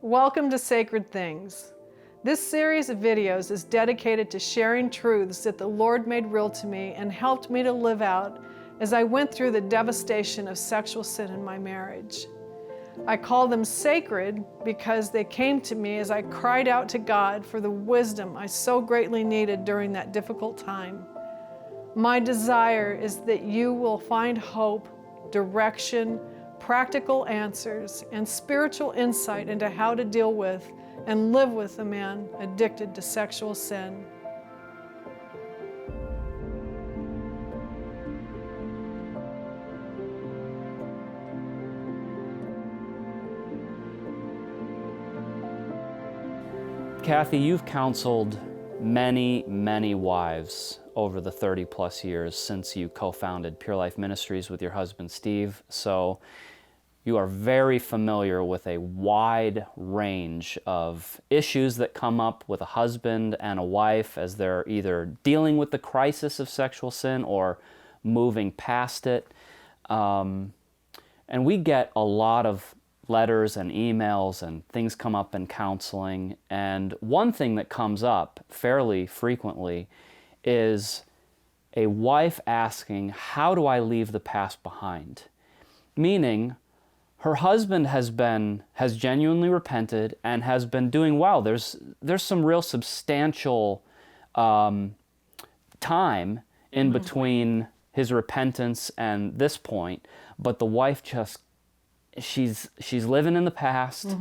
Welcome to Sacred Things. This series of videos is dedicated to sharing truths that the Lord made real to me and helped me to live out as I went through the devastation of sexual sin in my marriage. I call them sacred because they came to me as I cried out to God for the wisdom I so greatly needed during that difficult time. My desire is that you will find hope, direction, practical answers, and spiritual insight into how to deal with and live with a man addicted to sexual sin. Kathy, you've counseled many, many wives over the 30 plus years since you co-founded Pure Life Ministries with your husband, Steve. So you are very familiar with a wide range of issues that come up with a husband and a wife as they're either dealing with the crisis of sexual sin or moving past it. And we get a lot of letters and emails and things come up in counseling. And one thing that comes up fairly frequently is a wife asking, how do I leave the past behind? Meaning, her husband has genuinely repented and has been doing well. There's some real substantial time in between his repentance and this point, but the wife just, she's living in the past,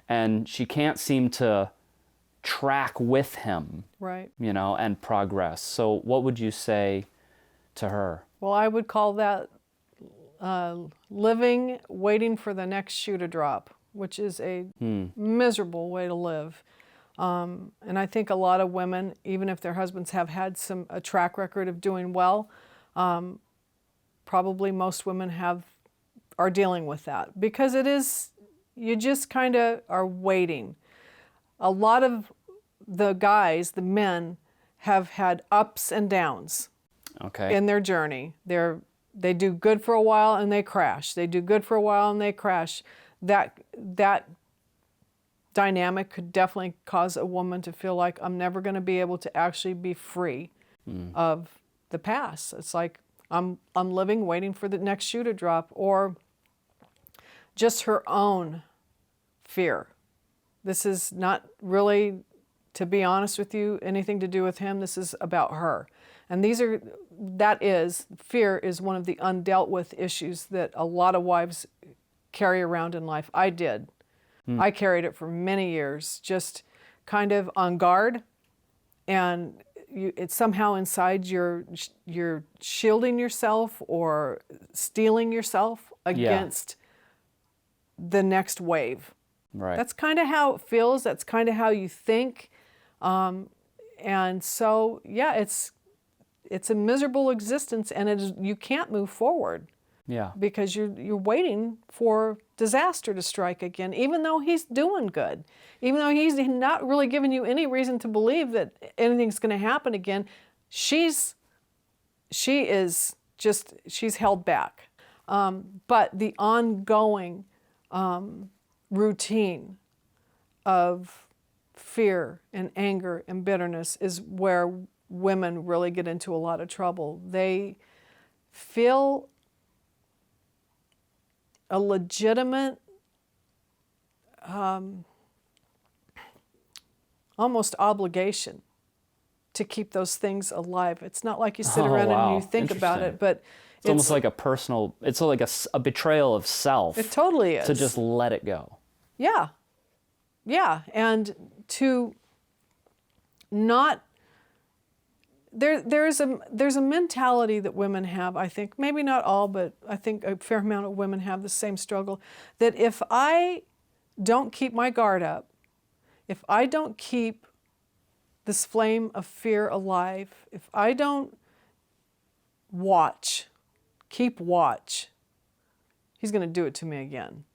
and she can't seem to track with him, Right. And progress. So what would you say to her? Well, I would call that living, waiting for the next shoe to drop, which is a miserable way to live. And I think a lot of women, even if their husbands have had a track record of doing well, probably most women are dealing with that because you just kind of are waiting. A lot of the guys, the men, have had ups and downs in their journey. They do good for a while and they crash. They do good for a while and they crash. That dynamic could definitely cause a woman to feel like, I'm never going to be able to actually be free of the past. It's like I'm living waiting for the next shoe to drop, or just her own fear. This is not really, to be honest with you, anything to do with him. This is about her. And fear is one of the undealt with issues that a lot of wives carry around in life. I did. I carried it for many years, just kind of on guard, and it's somehow inside you're shielding yourself or steeling yourself against the next wave. Right. That's kind of how it feels. That's kind of how you think. And so, it's a miserable existence, and you can't move forward. Yeah. Because you're waiting for disaster to strike again, even though he's doing good, even though he's not really giving you any reason to believe that anything's going to happen again. She's held back. But the ongoing routine of fear and anger and bitterness is where women really get into a lot of trouble. They feel a legitimate, almost obligation to keep those things alive. It's not like you sit around and you think about it, but it's almost like it's like a betrayal of self. It totally is. To just let it go. Yeah. Yeah. And to not, there's a mentality that women have, I think, maybe not all, but I think a fair amount of women have the same struggle, that if I don't keep my guard up, if I don't keep this flame of fear alive, if I don't keep watch, he's going to do it to me again.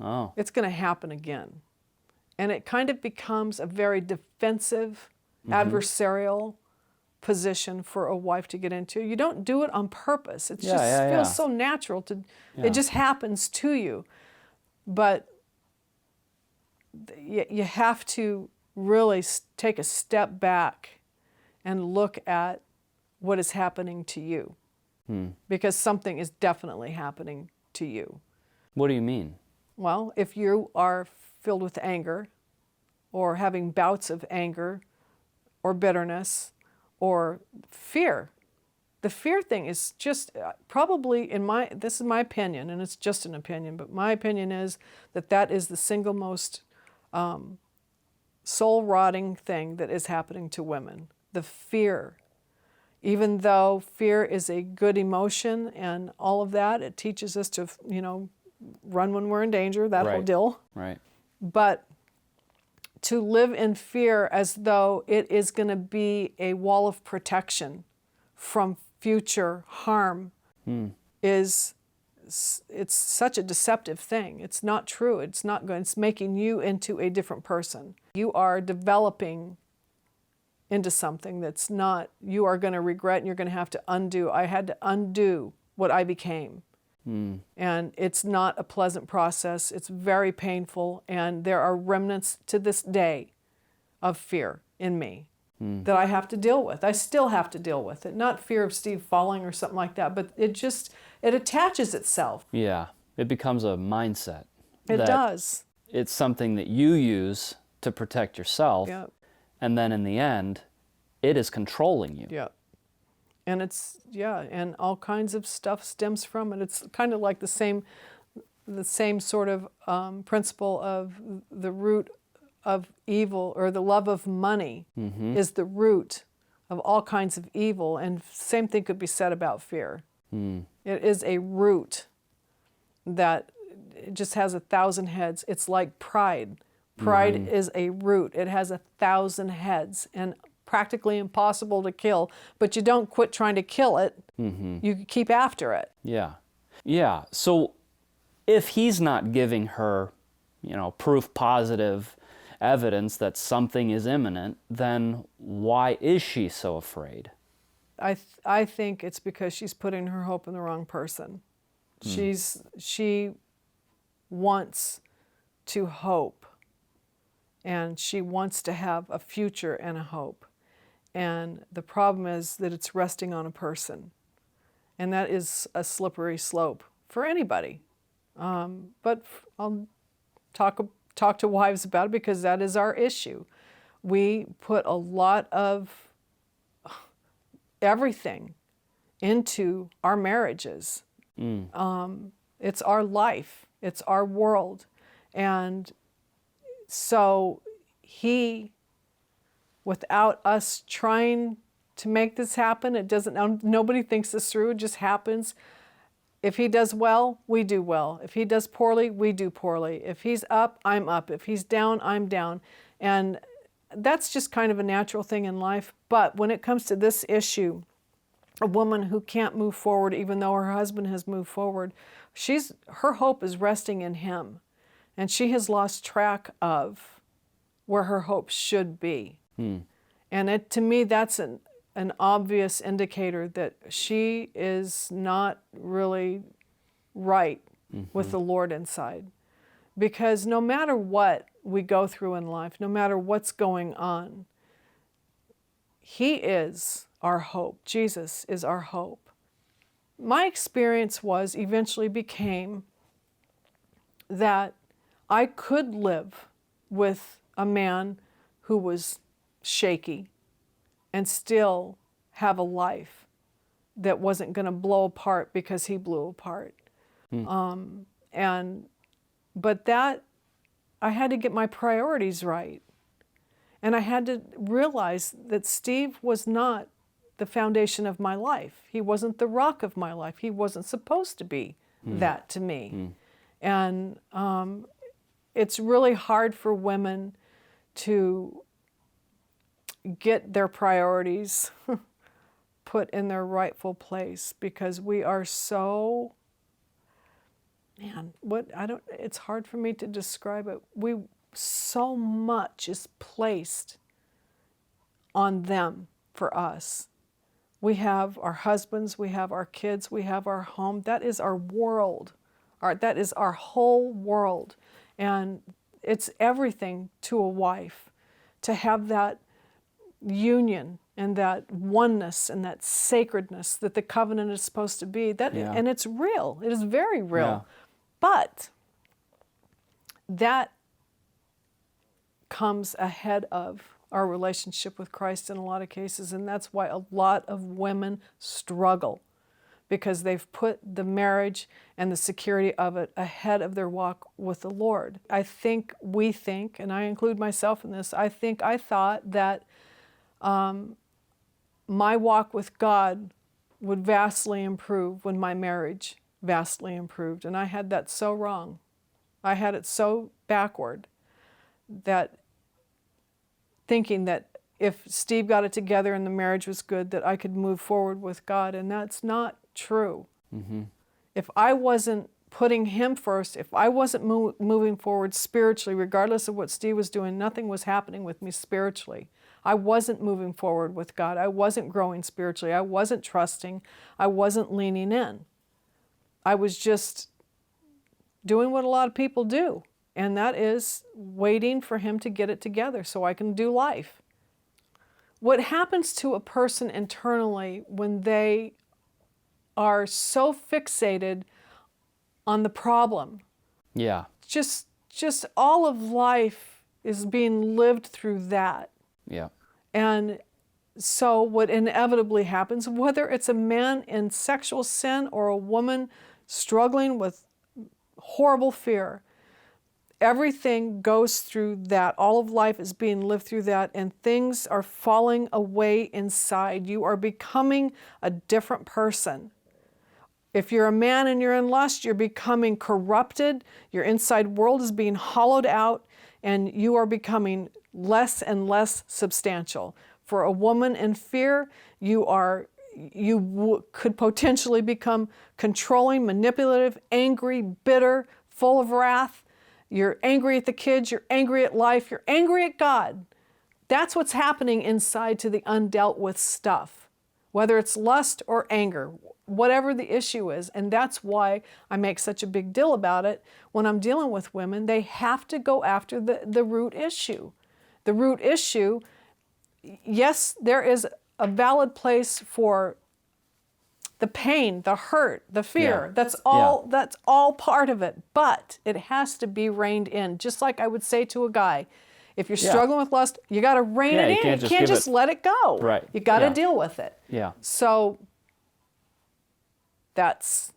Oh. It's going to happen again. And it kind of becomes a very defensive, adversarial position for a wife to get into. You don't do it on purpose. It feels so natural it just happens to you. But you have to really take a step back and look at what is happening to you. Because something is definitely happening to you. What do you mean? Well, if you are filled with anger, or having bouts of anger, or bitterness, or fear, the fear thing is just probably, this is my opinion, and it's just an opinion, but my opinion is that is the single most soul-rotting thing that is happening to women. The fear. Even though fear is a good emotion and all of that, it teaches us to, run when we're in danger, that whole deal. Right. But to live in fear as though it is going to be a wall of protection from future harm it's such a deceptive thing. It's not true. It's not good. It's making you into a different person. You are developing into something that's not, you are going to regret and you're going to have to undo. I had to undo what I became. And it's not a pleasant process. It's very painful, and there are remnants to this day of fear in me that I have to deal with. I still have to deal with it. Not fear of Steve falling or something like that, but it attaches itself. Yeah, it becomes a mindset. It does. It's something that you use to protect yourself, Yep. and then in the end, it is controlling you. Yeah. And and all kinds of stuff stems from it. It's kind of like the same sort of principle of the root of evil, or the love of money is the root of all kinds of evil. And same thing could be said about fear. It is a root that it just has 1,000 heads. It's like pride. Pride is a root. It has 1,000 heads and practically impossible to kill, but you don't quit trying to kill it. You keep after it. Yeah. Yeah. So if he's not giving her, proof positive evidence that something is imminent, then why is she so afraid? I think it's because she's putting her hope in the wrong person. She wants to hope, and she wants to have a future and a hope. And the problem is that it's resting on a person. And that is a slippery slope for anybody. But I'll talk to wives about it, because that is our issue. We put a lot of everything into our marriages. It's our life. It's our world. And so he, without us trying to make this happen, nobody thinks this through, it just happens. If he does well, we do well. If he does poorly, we do poorly. If he's up, I'm up. If he's down, I'm down. And that's just kind of a natural thing in life. But when it comes to this issue, a woman who can't move forward even though her husband has moved forward, her hope is resting in him. And she has lost track of where her hope should be. And to me, that's an obvious indicator that she is not really right with the Lord inside. Because no matter what we go through in life, no matter what's going on, he is our hope. Jesus is our hope. My experience eventually became that I could live with a man who was shaky and still have a life that wasn't going to blow apart because he blew apart. But that, I had to get my priorities right. And I had to realize that Steve was not the foundation of my life. He wasn't the rock of my life. He wasn't supposed to be that to me. And it's really hard for women to get their priorities put in their rightful place, because we are so, it's hard for me to describe it. So much is placed on them for us. We have our husbands, we have our kids, we have our home. That is our world. That is our whole world. And it's everything to a wife to have that union and that oneness and that sacredness that the covenant is supposed to be. And it's real. It is very real. Yeah. But that comes ahead of our relationship with Christ in a lot of cases, and that's why a lot of women struggle, because they've put the marriage and the security of it ahead of their walk with the Lord. We think, and I include myself in this, I thought that my walk with God would vastly improve when my marriage vastly improved, and I had that so wrong. I had it so backward, that thinking that if Steve got it together and the marriage was good, that I could move forward with God, and that's not true. Mm-hmm. If I wasn't putting him first, if I wasn't moving forward spiritually, regardless of what Steve was doing, nothing was happening with me spiritually. I wasn't moving forward with God. I wasn't growing spiritually. I wasn't trusting. I wasn't leaning in. I was just doing what a lot of people do, and that is waiting for him to get it together so I can do life. What happens to a person internally when they are so fixated on the problem? Yeah. Just all of life is being lived through that. Yeah. And so what inevitably happens, whether it's a man in sexual sin or a woman struggling with horrible fear, everything goes through that. All of life is being lived through that, and things are falling away inside. You are becoming a different person. If you're a man and you're in lust, you're becoming corrupted. Your inside world is being hollowed out, and you are becoming less and less substantial. For a woman in fear, you could potentially become controlling, manipulative, angry, bitter, full of wrath. You're angry at the kids, you're angry at life, you're angry at God. That's what's happening inside to the undealt with stuff, whether it's lust or anger, whatever the issue is. And that's why I make such a big deal about it. When I'm dealing with women, they have to go after the root issue. The root issue, yes, there is a valid place for the pain, the hurt, the fear. Yeah. That's all part of it. But it has to be reined in. Just like I would say to a guy, if you're struggling with lust, you got to rein it in. You can't just let it go. Right. You got to deal with it. Yeah. So that's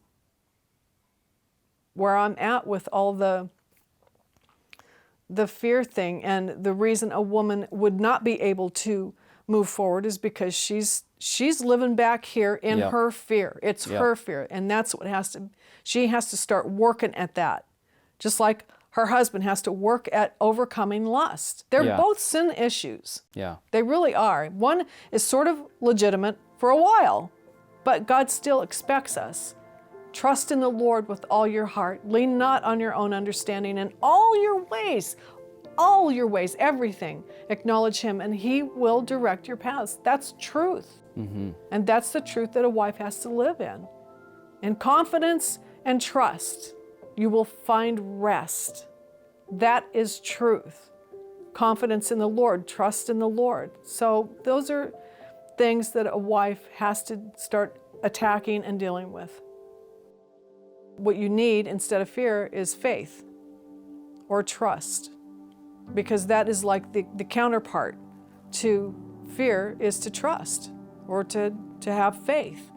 where I'm at with all the fear thing. And the reason a woman would not be able to move forward is because she's living back here in her fear. It's her fear, and that's what she has to start working at that. Just like her husband has to work at overcoming lust. They're both sin issues. Yeah. They really are. One is sort of legitimate for a while, but God still expects us. Trust in the Lord with all your heart. Lean not on your own understanding. In all your ways, everything, acknowledge him, and he will direct your paths. That's truth. Mm-hmm. And that's the truth that a wife has to live in. In confidence and trust, you will find rest. That is truth. Confidence in the Lord, trust in the Lord. So those are things that a wife has to start attacking and dealing with. What you need instead of fear is faith or trust, because that is like the counterpart to fear is to trust or to have faith.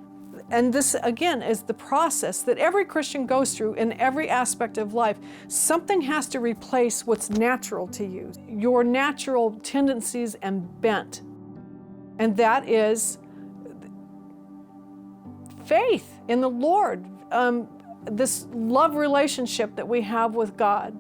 And this, again, is the process that every Christian goes through in every aspect of life. Something has to replace what's natural to you, your natural tendencies and bent. And that is faith in the Lord, this love relationship that we have with God.